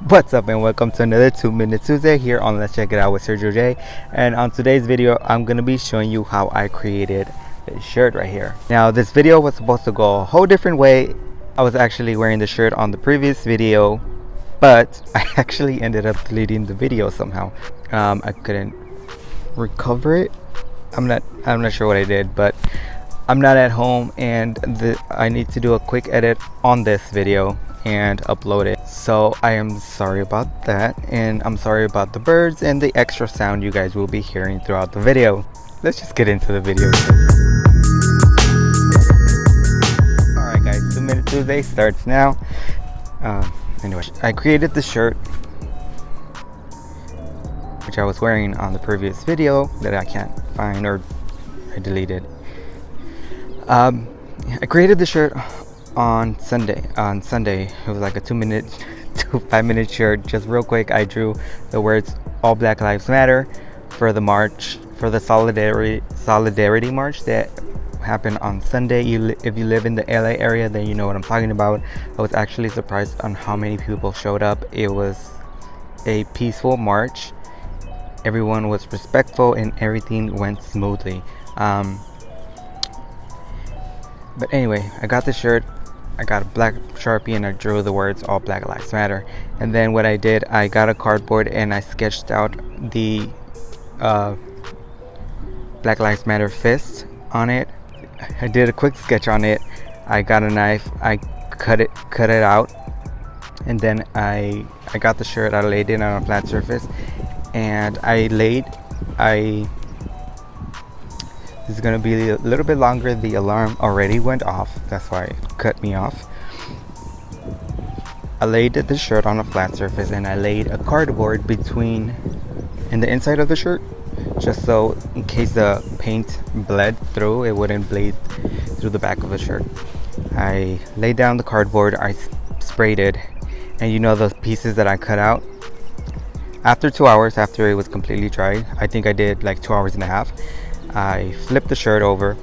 What's up and welcome to another 2 Minute Tuesday here on Let's Check It Out with Sergio J. And on today's video I'm going to be showing you how I created this shirt right here. Now this video was supposed to go a whole different way. I was actually wearing the shirt on the previous video, but I actually ended up deleting the video somehow. I couldn't recover it. I'm not sure what I did, but I'm not at home and I need to do a quick edit on this video and upload it. So I am sorry about that, and I'm sorry about the birds and the extra sound you guys will be hearing throughout the video. Let's just get into the video. Alright guys, 2 Minute Tuesday starts now. Anyway, I created the shirt which I was wearing on the previous video that I can't find, or I deleted. I created the shirt on Sunday. It was like a 2 minute to 5 minute shirt. Just real quick, I drew the words "All Black Lives Matter" for the march, for the solidarity march that happened on Sunday. If you live in the LA area, then you know what I'm talking about. I was actually surprised on how many people showed up. It was a peaceful march. Everyone was respectful and everything went smoothly. But anyway, I got the shirt. I got a black Sharpie and I drew the words "All Black Lives Matter." And then what I did, I got a cardboard and I sketched out the Black Lives Matter fist on it. I did a quick sketch on it. I got a knife, I cut it out, and then I got the shirt. I laid it on a flat surface, and this is gonna be a little bit longer. The alarm already went off, that's why it cut me off. I laid the shirt on a flat surface and I laid a cardboard in the inside of the shirt, just so in case the paint bled through, it wouldn't bleed through the back of the shirt. I laid down the cardboard, I sprayed it, and you know those pieces that I cut out? After 2 hours, after it was completely dry, I think I did like 2 hours and a half, I flipped the shirt over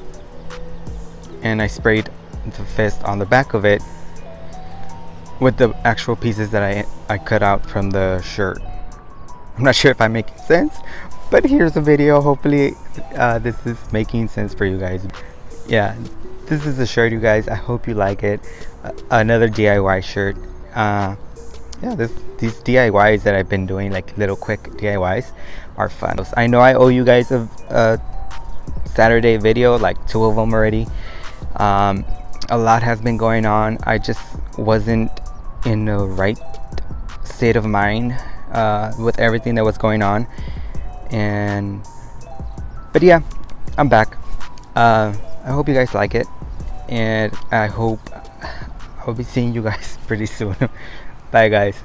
and I sprayed the fist on the back of it with the actual pieces that I cut out from the shirt. I'm not sure if I'm making sense, but here's a video. Hopefully this is making sense for you guys. Yeah, this is the shirt, you guys. I hope you like it. Another DIY shirt. Yeah, these DIYs that I've been doing, like little quick DIYs, are fun. I know I owe you guys a Saturday video, like 2 of them already. A lot has been going on. I just wasn't in the right state of mind with everything that was going on, but yeah, I'm back. I hope you guys like it, and I hope I'll be seeing you guys pretty soon. Bye guys.